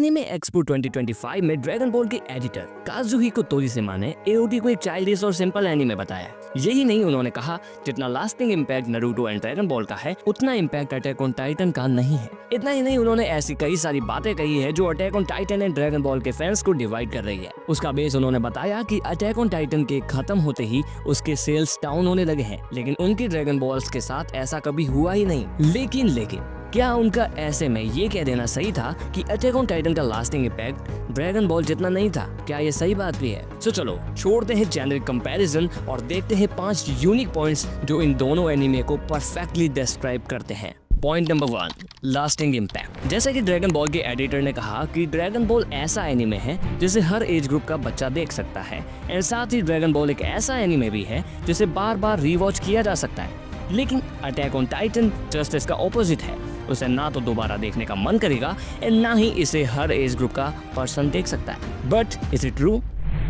Anime expo 2025 में Dragon ball के editor काजुहिको तोरियामा ने एओटी को एक चाइल्डिश और सिंपल एनिमे बताया। यही नहीं, उन्होंने कहा जितना lasting impact Naruto and dragon ball का है उतना इम्पैक्ट अटैक ऑन टाइटन का नहीं है। इतना ही नहीं, उन्होंने ऐसी कई सारी बातें कही है जो attack on Titan and dragon ball के फैंस को डिवाइड कर रही है। उसका बेस उन्होंने बताया कि अटैक ऑन टाइटन के खत्म होते ही उसके सेल्स डाउन होने लगे हैं, लेकिन उनकी ड्रैगन बॉल्स के साथ ऐसा कभी हुआ ही नहीं। लेकिन क्या उनका ऐसे में ये कह देना सही था कि अटैक ऑन टाइटन का लास्टिंग इम्पैक्ट ड्रैगन बॉल जितना नहीं था? क्या ये सही बात भी है? तो चलो छोड़ते हैं जेनरिक कंपैरिजन और देखते हैं 5 यूनिक पॉइंट्स जो इन दोनों एनिमे को परफेक्टली डिस्क्राइब करते हैं। Point number 1, lasting impact. जैसे कि ड्रैगन बॉल के एडिटर ने कहा कि ड्रैगन बॉल ऐसा एनिमे है जिसे हर एज ग्रुप का बच्चा देख सकता है, एंड साथ ही ड्रैगन बॉल एक ऐसा एनिमे भी है जिसे बार बार रीवॉच किया जा सकता है। लेकिन अटैक ऑन टाइटन जस्ट इसका ऑपोजिट है। उसे ना तो दोबारा देखने का मन करेगा एंड ना ही इसे हर एज ग्रुप का पर्सन देख सकता है। But is it true?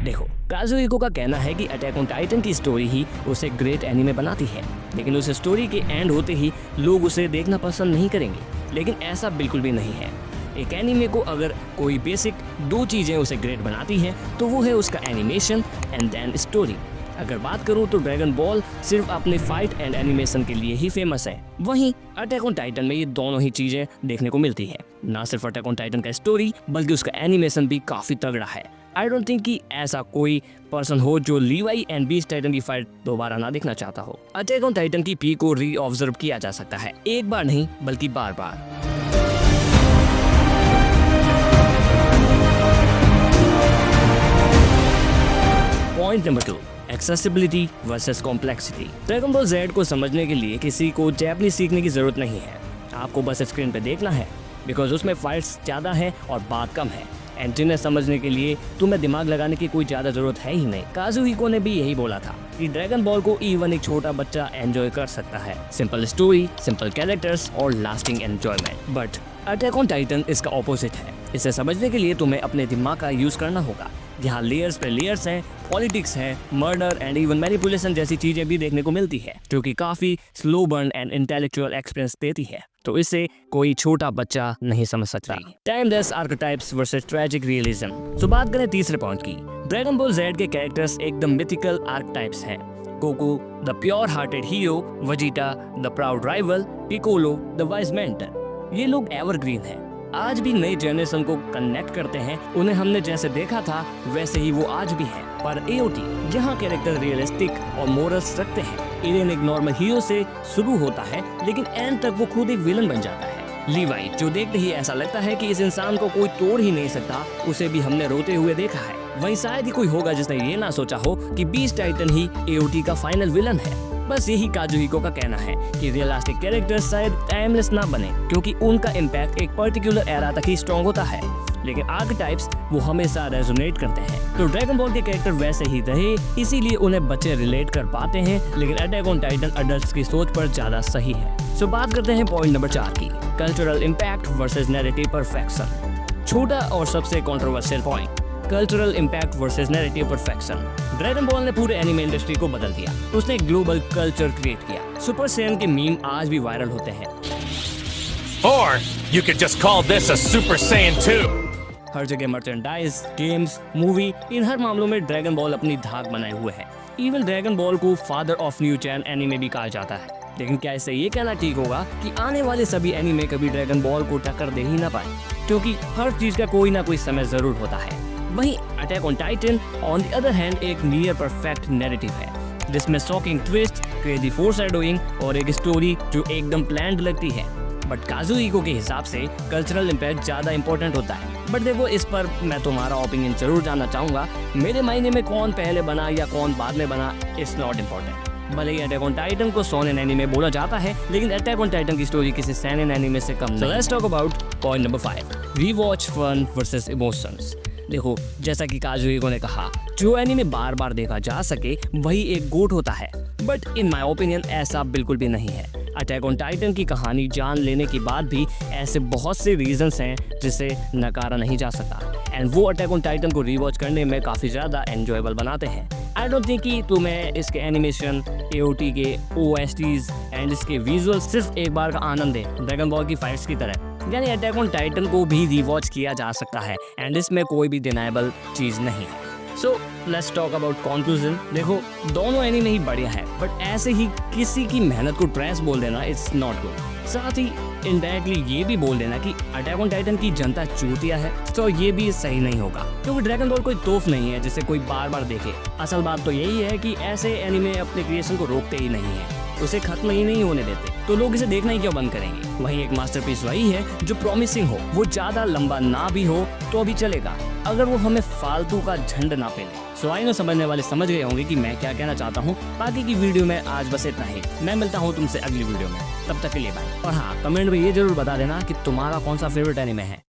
देखो, काजुहिको का कहना है कि अटैक ऑन टाइटन की स्टोरी ही उसे ग्रेट एनिमे बनाती है, लेकिन उस स्टोरी के एंड होते ही लोग उसे देखना पसंद नहीं करेंगे। लेकिन ऐसा बिल्कुल भी नहीं है। एक एनिमे को अगर कोई बेसिक 2 चीजें उसे ग्रेट बनाती हैं तो वो है उसका एनिमेशन एंड देन स्टोरी। अगर बात करूं तो ड्रैगन बॉल सिर्फ अपने फाइट एंड एनिमेशन के लिए ही फेमस है, वहीं अटैक ऑन टाइटन में ये दोनों ही चीजें देखने को मिलती है। ना सिर्फ अटैक ऑन टाइटन का स्टोरी बल्कि उसका एनिमेशन भी काफी तगड़ा है। आई डोंट थिंक कि ऐसा कोई पर्सन हो जो लीवाई एंड बीस्ट टाइटन की फाइट दोबारा ना देखना चाहता हो। अटैक ऑन टाइटन की पीक को री ऑब्जर्व किया जा सकता है, एक बार नहीं बल्कि बार बार। Point number 2, accessibility versus complexity. Dragon Ball Z को समझने के लिए किसी को जैपनीज सीखने की जरूरत नहीं है, आपको बस स्क्रीन पे देखना है, बिकॉज उसमें फाइट्स ज्यादा है और बात कम है, एंड जिन्हें समझने के लिए तुम्हें दिमाग लगाने की कोई ज्यादा जरूरत है ही नहीं। काजुहिको ने भी यही बोला था कि ड्रैगन बॉल को इवन एक छोटा बच्चा एंजॉय कर सकता है। सिंपल स्टोरी, सिंपल कैरेक्टर्स और lasting enjoyment. But attack on Titan इसका ऑपोजिट है। इसे समझने के लिए तुम्हें अपने दिमाग का यूज करना होगा। यहाँ लेयर्स पे लेयर्स हैं, पॉलिटिक्स है, मर्डर एंड इवन मैनिपुलेशन जैसी चीजें भी देखने को मिलती है, जो कि काफी slow burn and intellectual experience देती है। तो इसे कोई छोटा बच्चा नहीं समझ सकता। Timeless archetypes versus tragic realism. तो बात करें तीसरे पॉइंट की। ड्रैगन बॉल जेड के कैरेक्टर्स एकदम मिथिकल आर्केटाइप्स हैं। Goku the pure hearted hero, Vegeta the proud rival, Piccolo the wise mentor. ये लोग एवरग्रीन हैं, आज भी नई जनरेशन को कनेक्ट करते हैं। उन्हें हमने जैसे देखा था वैसे ही वो आज भी है। पर एओटी जहाँ कैरेक्टर रियलिस्टिक और मोरल्स रखते हैं। इरेन एक नॉर्मल हीरो से शुरू होता है, लेकिन एंड तक वो खुद एक विलन बन जाता है। लीवाई जो देखते ही ऐसा लगता है कि इस इंसान को कोई तोड़ ही नहीं सकता, उसे भी हमने रोते हुए देखा है। वहीं शायद ही कोई होगा जिसने ये ना सोचा हो कि बीस्ट टाइटन ही एओटी का फाइनल विलन है। बस यही काजुहिको का कहना है कि रियलिस्टिक कैरेक्टर्स शायद टाइमलेस ना बने, क्योंकि उनका इम्पैक्ट एक पर्टिकुलर एरा तक ही स्ट्रॉन्ग होता है, लेकिन आर्केटाइप्स वो हमेशा रेजोनेट करते हैं। तो ड्रैगन बॉल के कैरेक्टर वैसे ही रहे, इसीलिए उन्हें बच्चे रिलेट कर पाते हैं, लेकिन अटैक ऑन टाइटन अडल्ट्स की सोच पर ज्यादा सही है। सो बात करते हैं पॉइंट नंबर 4 की, cultural impact versus narrative perfection. छोटा और सबसे controversial point, cultural impact versus narrative perfection. Dragon ball ने पूरे एनिमे इंडस्ट्री को बदल दिया। उसने एक ग्लोबल कल्चर क्रिएट किया। सुपर सैयन के मीम आज भी वायरल होते हैं। Or you could just call this a Super Saiyan 2. हर जगह मर्चेंडाइज, गेम्स, मूवी, इन हर मामलों में ड्रैगन बॉल अपनी धाक बनाए हुए है। इवन ड्रैगन बॉल को father of new gen anime भी कहा जाता है। लेकिन क्या इससे ये कहना ठीक होगा कि आने वाले सभी एनिमे कभी ड्रैगन बॉल को टक्कर दे ही ना पाए? क्योंकि हर चीज का कोई ना कोई समय जरूर होता है। वहीं attack on Titan on the other hand एक नियर परफेक्ट नैरेटिव है, जिसमें शॉकिंग ट्विस्ट, क्रेजी फोरशैडोइंग और एक स्टोरी जो एकदम प्लान्ड लगती है। बट काजुहिको के हिसाब से कल्चरल इम्पैक्ट ज्यादा इंपॉर्टेंट होता है। बट देखो, इस पर मैं तुम्हारा ओपिनियन जरूर जानना चाहूंगा। मेरे मायने में कौन पहले बना या कौन बाद में बना, इट्स नॉट इम्पोर्टेंट। भले ही अटैक ऑन टाइटन को शोनेन एनीमे बोला जाता है, लेकिन अटैक ऑन टाइटन की स्टोरी किसी शोनेन एनीमे से कम नहीं। Let's talk about point number 5, rewatch fun versus emotions. देखो, जैसा कि काजुहिको ने कहा, जो एनीमे बार बार देखा जा सके वही एक गोट होता है। बट इन माय ओपिनियन ऐसा बिल्कुल भी नहीं है। अटैक ऑन टाइटन की कहानी जान लेने के बाद भी ऐसे बहुत से रीजंस हैं जिसे नकारा नहीं जा सकता, एंड वो अटैक ऑन टाइटन को रीवॉच करने में काफी ज्यादा एंजॉयबल बनाते हैं। आई डोंट थिंक कि तुम्हें इसके एनिमेशन, एओटी के ओएसटीज एंड इसके विजुअल्स सिर्फ एक बार का आनंद दे ड्रैगन बॉल की फाइट्स की तरह। यानी अटैक ऑन टाइटन को भी रिवॉच किया जा सकता है एंड इसमें कोई भी डिनाइबल चीज नहीं है। So let's talk about conclusion. देखो, दोनों एनीमे ही बढ़िया है, बट ऐसे ही किसी की मेहनत को ट्रैश बोल देना इट्स नॉट गुड। साथ ही इनडायरेक्टली ये भी बोल देना कि अटैक ऑन टाइटन की जनता चूतिया है, तो ये भी सही नहीं होगा, क्योंकि ड्रैगन बॉल कोई तोफ नहीं है जिसे कोई बार बार देखे। असल बात तो यही है कि ऐसे एनीमे अपने क्रिएशन को रोकते ही नहीं है, उसे खत्म ही नहीं होने देते, तो लोग इसे देखना ही क्यों बंद करेंगे। वहीं एक मास्टरपीस वही है जो प्रॉमिसिंग हो, वो ज्यादा लंबा ना भी हो तो अभी चलेगा, अगर वो हमें फालतू का झंड ना पेले। सो आई नो समझने वाले समझ गए होंगे कि मैं क्या कहना चाहता हूँ। बाकी की वीडियो में आज बस इतना ही। मैं मिलता हूँ तुमसे अगली वीडियो में, तब तक के लिए बाय। और हाँ, कमेंट में ये जरूर बता देना कि तुम्हारा कौन सा फेवरेट एनीमे है।